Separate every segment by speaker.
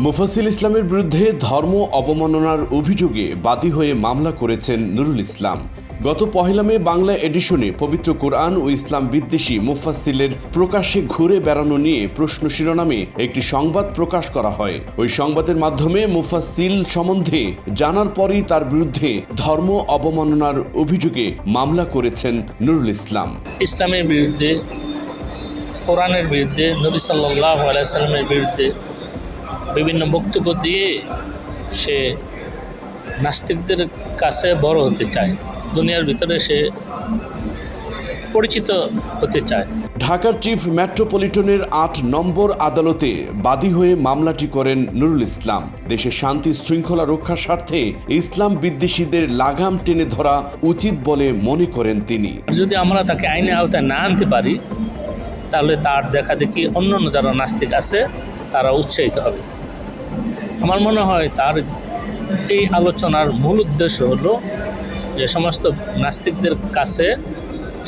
Speaker 1: মুফাসিল ইসলামের বিরুদ্ধে ধর্ম অবমাননার অভিযোগে বাদী হয়ে মামলা করেছেন নুরুল ইসলাম। গত 1 মে বাংলা এডিশনে পবিত্র কোরআন ও ইসলাম বিদ্বেষী মুফাসসিলের প্রকাশ্যে ঘুরে বেড়ানো নিয়ে প্রশ্ন শিরোনামে একটি সংবাদ প্রকাশ করা হয়। ওই সংবাদের মাধ্যমে মুফাসসিল সম্বন্ধে জানার পরই তার বিরুদ্ধে ধর্ম অবমাননার অভিযোগে মামলা করেছেন নুরুল ইসলাম।
Speaker 2: ইসলামের বিরুদ্ধে, কোরআনের বিরুদ্ধে, নবী সাল্লাল্লাহু আলাইহি সাল্লামের বিরুদ্ধে বিভিন্ন বক্তব্য দিয়ে সে নাস্তিকদের কাছে বড় হতে চায়, দুনিয়ার ভিতরে সে পরিচিত হতে চায়।
Speaker 1: ঢাকার চিফ মেট্রোপলিটনের 8 নম্বর আদালতে বাদী হয়ে মামলাটি করেন নুরুল ইসলাম। দেশের শান্তি শৃঙ্খলা রক্ষার স্বার্থে ইসলাম বিদ্বেষীদের লাগাম টেনে ধরা উচিত বলে মনে করেন তিনি।
Speaker 2: যদি আমরা তাকে আইনের আওতায় না আনতে পারি, তাহলে তার দেখা দেখি অন্যান্য যারা নাস্তিক আছে তারা উৎসাহিত হবে। আমার মনে হয় তার এই আলোচনার মূল উদ্দেশ্য হলো যে সমস্ত নাস্তিকদের কাছে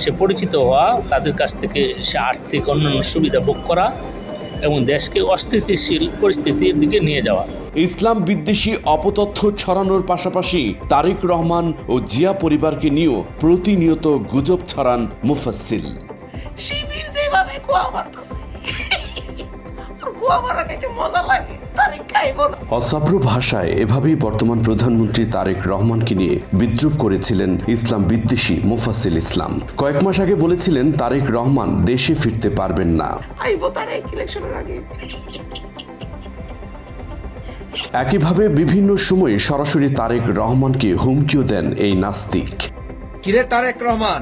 Speaker 2: সে পরিচিত হওয়া, তাদের কাছ থেকে সে আর্থিক অন্যান্য সুবিধা ভোগ করা এবং দেশকে অস্থিতিশীল পরিস্থিতির দিকে নিয়ে যাওয়া।
Speaker 1: ইসলাম বিদ্বেষী অপতথ্য ছড়ানোর পাশাপাশি তারেক রহমান ও জিয়া পরিবারকে নিয়েও প্রতিনিয়ত গুজব ছড়ান মুফাসসিল।
Speaker 3: শিবির যেভাবে কুয়া মারতেছে, কুয়া মারা খাইতে মজা লাগে, তারিখ খাইব না।
Speaker 1: অসাব্র ভাষায় এভাবেই বর্তমান প্রধানমন্ত্রী তারেক রহমানকে নিয়ে বিদ্রূপ করেছিলেন ইসলাম বিদ্বেষী মুফাসসিল ইসলাম। কয়েক মাস আগে বলেছিলেন তারেক রহমান দেশে ফিরতে পারবেন না।
Speaker 3: আইব তারেক ইলেকশনের আগে।
Speaker 1: একইভাবে বিভিন্ন সময়ে সরাসরি তারেক রহমানকে হুমকিও দেন এই নাস্তিক।
Speaker 4: কিরে তারেক রহমান,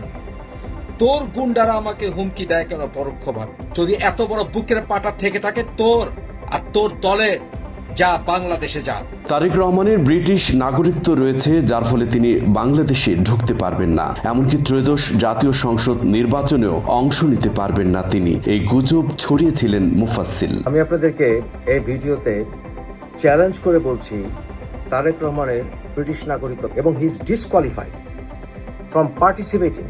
Speaker 4: তোর গুন্ডারা আমাকে হুমকি দেয় কেন পরোক্ষভাবে? যদি এত বড় বুকের পাটা থেকে থাকে তোর আর তোর দলে, যা বাংলাদেশে যা।
Speaker 1: তারেক রহমানের ব্রিটিশ নাগরিকত্ব রয়েছে, যার ফলে তিনি বাংলাদেশে ঢুকতে পারবেন না। এমনকি ত্রয়োদশ জাতীয় সংসদ নির্বাচনেও অংশ নিতে পারবেন না তিনি। এই গুজব ছড়িয়েছিলেন মুফাসসিল।
Speaker 5: আমি আপনাদেরকে এই ভিডিওতে চ্যালেঞ্জ করে বলছি, তারেক রহমানের ব্রিটিশ নাগরিকত্ব এবং he is disqualified from participating.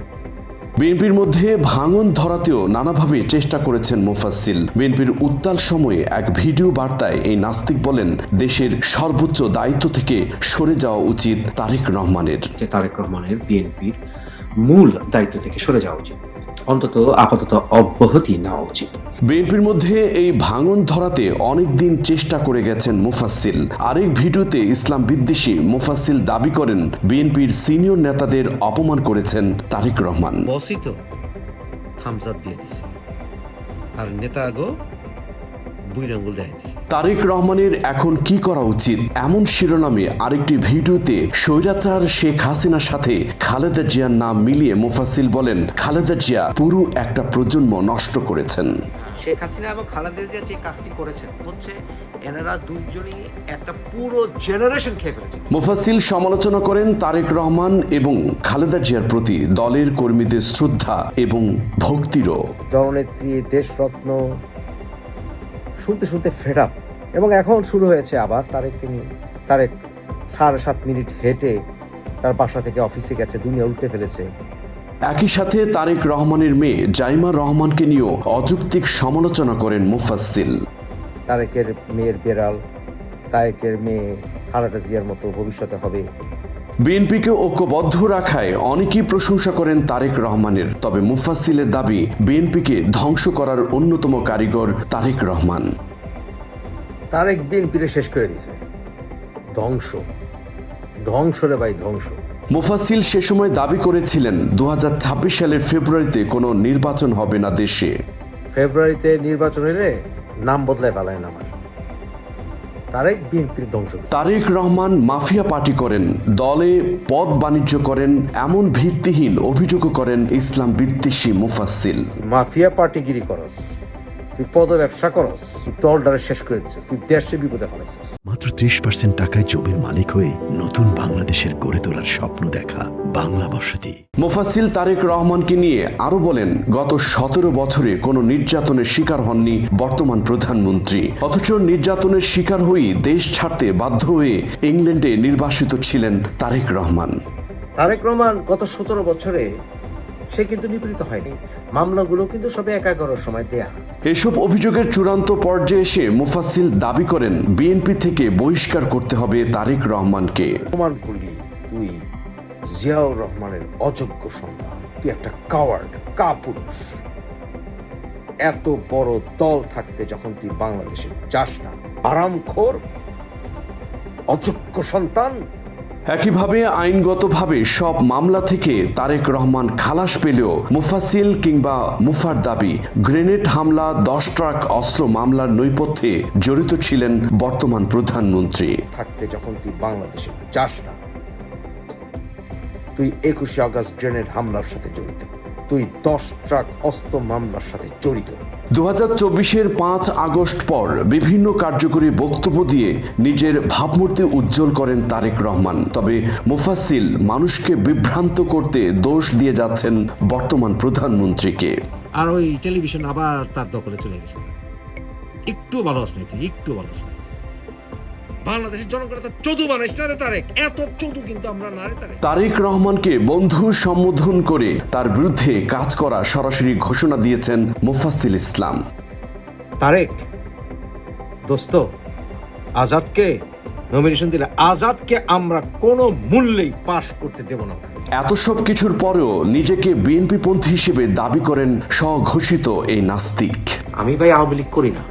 Speaker 1: বিএনপির মধ্যে ভাঙন ধরাতেও নানাভাবে চেষ্টা করেছেন মুফাসসিল। বিএনপির উত্তাল সময়ে এক ভিডিও বার্তায় এই নাস্তিক বলেন, দেশের সর্বোচ্চ দায়িত্ব থেকে সরে যাওয়া উচিত তারেক রহমানের।
Speaker 5: যে তারেক রহমানের বিএনপির মূল দায়িত্ব থেকে সরে যাওয়া উচিত, অন্তত আপাতত অব্যাহতি নেওয়া উচিত।
Speaker 1: বিএনপির মধ্যে এই ভাঙন ধরাতে অনেকদিন চেষ্টা করে গেছেন মুফাসসিল। আরেক ভিডিওতে ইসলাম বিদ্বেষী মুফাসসিল দাবি করেন, বিএনপির সিনিয়র নেতাদের অপমান করেছেন তারেক রহমান।
Speaker 5: বসই তো থামস আপ দিয়ে দিছে, আর নেতাগো বুইর আঙ্গুল দেয় দিছে।
Speaker 1: তারেক রহমানের এখন কি করা উচিত, এমন শিরোনামে আরেকটি ভিডিওতে স্বৈরাচার শেখ হাসিনার সাথে খালেদা জিয়ার নাম মিলিয়ে মুফাসসিল বলেন, খালেদা জিয়া পুরো একটা প্রজন্ম নষ্ট করেছেন।
Speaker 5: শেখ হাসিনা এবং খালেদা জিয়া যে কাজটি করেছেন হচ্ছে, এনারা দুইজনই একটা পুরো জেনারেশন খেয়ে ফেলেছে।
Speaker 1: মুফাসসিল সমালোচনা করেন তারেক রহমান এবং খালেদা জিয়ার প্রতি দলের কর্মীদের শ্রদ্ধা এবং ভক্তিরও।
Speaker 5: জননেত্রী, দেশরত্ন শুনতে শুনতে ফেড আপ, এবং এখন শুরু হয়েছে আবার তারেককে নিয়ে। তারেক 7.5 মিনিট হেঁটে তার বাসা থেকে অফিসে গেছে, দুনিয়া উল্টে ফেলেছে।
Speaker 1: একই সাথে তারেক রহমানের মেয়ে জাইমা রহমানকে নিয়েও অযৌক্তিক সমালোচনা করেন মুফাসসিল।
Speaker 5: তারেকের মেয়ের বেড়াল, তারেকের মেয়ে খালেদা জিয়ার মতো ভবিষ্যতে হবে।
Speaker 1: বিএনপিকে ঐক্যবদ্ধ রাখায় অনেকেই প্রশংসা করেন তারেক রহমানের, তবে মুফাসসিলের দাবি বিএনপিকে ধ্বংস করার অন্যতম কারিগর তারেক রহমান।
Speaker 5: তারেক বিএনপিরে শেষ করে দিয়েছে। ধ্বংস, ধ্বংস রে ভাই, ধ্বংস।
Speaker 1: মুফাসসিল সে সময় দাবি করেছিলেন 2026 সালের ফেব্রুয়ারিতে কোনো নির্বাচন হবে না দেশে।
Speaker 5: ফেব্রুয়ারিতে নির্বাচন হলে নাম বদলায় ফেলায় না আমার। তারেক বিএনপির ধ্বংস।
Speaker 1: তারেক রহমান মাফিয়া পার্টি করেন, দলে পদ বাণিজ্য করেন, এমন ভিত্তিহীন অভিযোগও করেন ইসলাম বিদ্বেষী মুফাসসিল।
Speaker 5: মাফিয়া পার্টিগিরি করস, তুই পদ ব্যবসা করস, তুই দলটারে শেষ করে দিচ্ছিস, তুই দেশে বিপদে ফেলাইছিস।
Speaker 6: মাত্র 30% টাকায় জমির মালিক হয়ে নতুন বাংলাদেশের গড়ে তোলার স্বপ্ন দেখা বাংলা বসতি।
Speaker 1: মুফাসসিল তারেক রহমানকে নিয়ে আরো বলেন, গত 17 বছরে কোনো নির্যাতনের শিকার হননি বর্তমান প্রধানমন্ত্রী, অথচ নির্যাতনের শিকার হয়ে দেশ ছাড়তে বাধ্য হয়ে ইংল্যান্ডে নির্বাসিত ছিলেন তারেক রহমান।
Speaker 5: তারেক রহমান গত 17 বছরে সে কিন্তু নিপীড়িত হয়নি। মামলাগুলো কিন্তু সবে 11 সময় দেয়া।
Speaker 1: এসব অভিযোগের চূড়ান্ত পর্যায়ে এসে মুফাসিল দাবি করেন বিএনপি থেকে বহিষ্কার করতে হবে তারেক রহমানকে।
Speaker 5: প্রমাণ করলি তুই জিয়াউর রহমানের অযোগ্য সন্তান, তুই একটা কাওয়ার্ড, কাপুরুষ। এত বড় দল থাকতে যখন তুই বাংলাদেশে যাস না, আরামখোর, অযোগ্য সন্তান।
Speaker 1: একইভাবে আইনগতভাবে সব মামলা থেকে তারেক রহমান খালাস পেলেও মুফাসিল কিংবা মুফার দাবি গ্রেনেড হামলা, 10 ট্রাক অস্ত্র মামলার নৈপথ্যে জড়িত ছিলেন বর্তমান প্রধানমন্ত্রী।
Speaker 5: থাকতে যখন তুই বাংলাদেশে যাস না, তুই 21শে আগস্ট গ্রেনেড হামলার সাথে জড়িত, তুই 10 ট্রাক অস্ত্র মামলার সাথে জড়িত।
Speaker 1: 2024-এর 5 আগস্ট পর বিভিন্ন কার্যকরী বক্তব্য দিয়ে নিজের ভাবমূর্তি উজ্জ্বল করেন তারেক রহমান। তবে মুফাসিল মানুষকে বিভ্রান্ত করতে দোষ দিয়ে যাচ্ছেন বর্তমান প্রধানমন্ত্রীকে।
Speaker 7: আর ওই টেলিভিশন আবার তার দখলে চলে গেছে। একটু ভালো আসলে একটু ভালো আসলে বাংলাদেশের জনগণ তো চোদু মানুষ না রে তারেক, এত চোদু কিন্তু আমরা না রে তারেক।
Speaker 1: তারেক রহমানকে বন্ধু সম্বোধন করে তার বিরুদ্ধে কাজ করা সরাসরি ঘোষণা দিয়েছেন মুফাসিল ইসলাম।
Speaker 5: তারেক দোস্ত, আজাদকে নমিনেশন দিলে আজাদকে আমরা কোনো মূল্যেই পাশ করতে দেব না।
Speaker 1: এত সব কিছুর পরেও নিজেকে বিএনপি পন্থী হিসেবে দাবি করেন স্বঘোষিত এই নাস্তিক।
Speaker 8: আমি ভাই আওয়ামী লীগ করি না,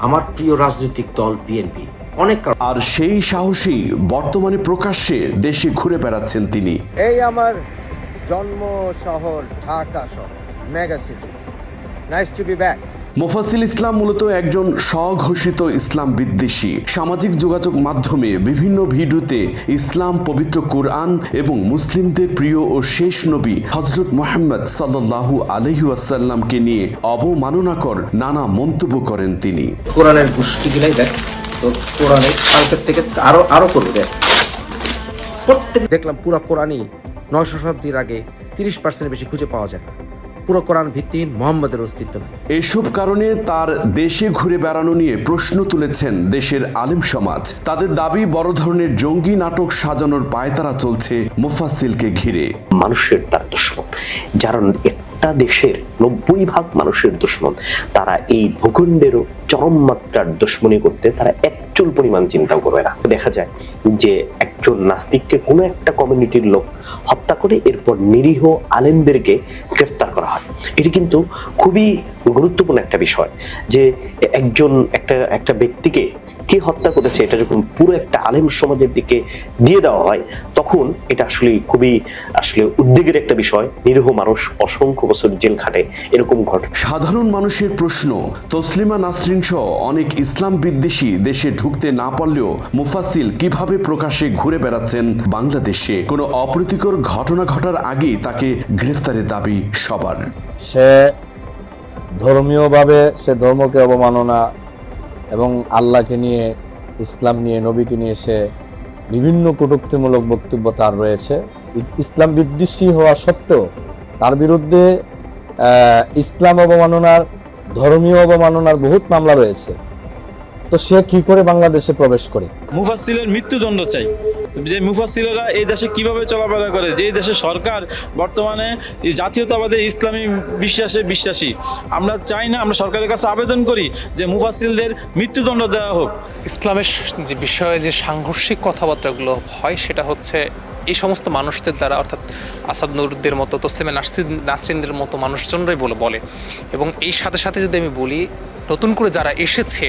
Speaker 8: আমার প্রিয় রাজনৈতিক দল বিএনপি। অনেক
Speaker 1: আর সেই সাহসী বর্তমানে প্রকাশ্যে দেশে ঘুরে বেড়াচ্ছেন তিনি।
Speaker 5: এই আমার জন্ম শহর ঢাকা শহর, mega city. Nice to be back.
Speaker 1: Mufassil Islam মূলত একজন স্বঘোষিত ইসলাম বিদ্বেষী। সামাজিক যোগাযোগ মাধ্যমে বিভিন্ন ভিডিওতে ইসলাম, পবিত্র কুরআন এবং মুসলিমদের প্রিয় ও শেষ নবী হযরত মুহাম্মদ সাল্লাল্লাহু আলাইহি ওয়াসাল্লামকে নিয়ে অবমাননাকর নানা মন্তব্য করেন তিনি।
Speaker 8: কোরআনের গোষ্ঠী গিলাই দেখ, তো কোরআনের কালকের থেকে আরো করবে দেখ।
Speaker 5: দেখলাম পুরো কোরআনই 9 শতাব্দীর আগে 30% বেশি খুঁজে পাওয়া যায় না। পুরো কোরআন ভিত্তিহীন, মোহাম্মদের অস্তিত্ব নেই।
Speaker 1: এসব কারণে তার দেশে ঘুরে বেড়ানো নিয়ে প্রশ্ন তুলেছেন দেশের আলেম সমাজ। তাদের দাবি বড় ধরনের জঙ্গি নাটক সাজানোর পায়তারা চলছে মুফাসিলকে ঘিরে।
Speaker 9: মানুষের তার দুশমন, যারা একটা দেশের 90% মানুষের দুশমন, তারা এই ভূখণ্ডেরও চরম মাত্রার দুশমনী করতে তারা একচুল পরিমাণ চিন্তা করবে না। দেখা যায় যে একজন নাস্তিককে কোনো একটা কমিউনিটির লোক হত্যা করে এরপর নিরীহ আলেমদেরকে গ্রেফতার করা হয়। এটি কিন্তু খুবই গুরুত্বপূর্ণ একটা বিষয় যে একজন একটা ব্যক্তিকে কে হত্যা করেছে এটা যখন পুরো একটা আলেম সমাজের দিকে দিয়ে দেওয়া হয়, তখন এটা আসলে খুবই উদ্বেগের একটা বিষয়। নিরীহ মানুষ অসংখ্য বছর জেল খাটে, এরকম ঘটে।
Speaker 1: সাধারণ মানুষের প্রশ্ন, তসলিমা নাসরিন সহ অনেক ইসলাম বিদ্বেষী দেশে ঢুকতে না পারলেও মুফাসিল কিভাবে প্রকাশ্যে ঘুরে বেড়াচ্ছেন বাংলাদেশে? কোনো অপ্রীতিকর ঘটনা ঘটার আগেই তাকে গ্রেফতারের দাবি সবার।
Speaker 10: সে ধর্মীয়ভাবে সে ধর্মকে অবমাননা এবং আল্লাহকে নিয়ে, ইসলাম নিয়ে, নবীকে নিয়ে সে বিভিন্ন কটূক্তিমূলক বক্তব্য তার রয়েছে। ইসলাম বিদ্বেষী হওয়া সত্ত্বেও তার বিরুদ্ধে ইসলাম অবমাননার, ধর্মীয় অবমাননার বহুত মামলা রয়েছে। তো সে কি করে বাংলাদেশে প্রবেশ করে?
Speaker 11: মুফাসসিলের মৃত্যুদণ্ড চাই। যে মুফাসসিলরা এই দেশে কিভাবে চলাফেরা করে, যে দেশের সরকার বর্তমানে জাতীয়তাবাদী ইসলামী বিশ্বাসে বিশ্বাসী, আমরা চাই না, আমরা সরকারের কাছে আবেদন করি যে মুফাসসিলদের মৃত্যুদণ্ড দেওয়া হোক।
Speaker 12: ইসলামের যে বিষয়ে যে সাংঘর্ষিক কথাবার্তাগুলো হয় সেটা হচ্ছে এই সমস্ত মানুষদের দ্বারা, অর্থাৎ আসাদ নুরুদ্দের মতো, তসলিমা নাসরিনদের মতো মানুষজনরাই বলে। এবং এই সাথে সাথে যদি আমি বলি, নতুন করে যারা এসেছে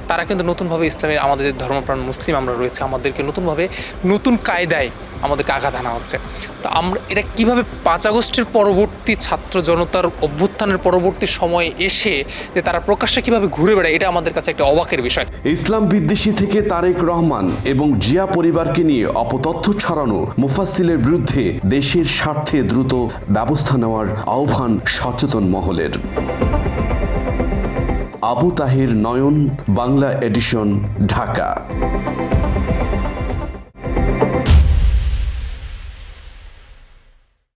Speaker 12: তারা কিন্তু নতুনভাবে ইসলামের, আমাদের যে ধর্মপ্রাণ মুসলিম আমরা রয়েছে, আমাদেরকে নতুনভাবে নতুন কায়দায় আমাদেরকে আঘাত আনা হচ্ছে। তো আমরা এটা কীভাবে 5 আগস্টের পরবর্তী ছাত্র জনতার অভ্যুত্থানের পরবর্তী সময়ে এসে যে তারা প্রকাশ্যে কীভাবে ঘুরে বেড়ায়, এটা আমাদের কাছে একটা অবাকের বিষয়।
Speaker 1: ইসলাম বিদ্বেষী থেকে তারেক রহমান এবং জিয়া পরিবারকে নিয়ে অপতথ্য ছড়ানো মুফাসসিলের বিরুদ্ধে দেশের স্বার্থে দ্রুত ব্যবস্থা নেওয়ার আহ্বান সচেতন মহলের। আবু তাহের নয়ন, বাংলা এডিশন, ঢাকা।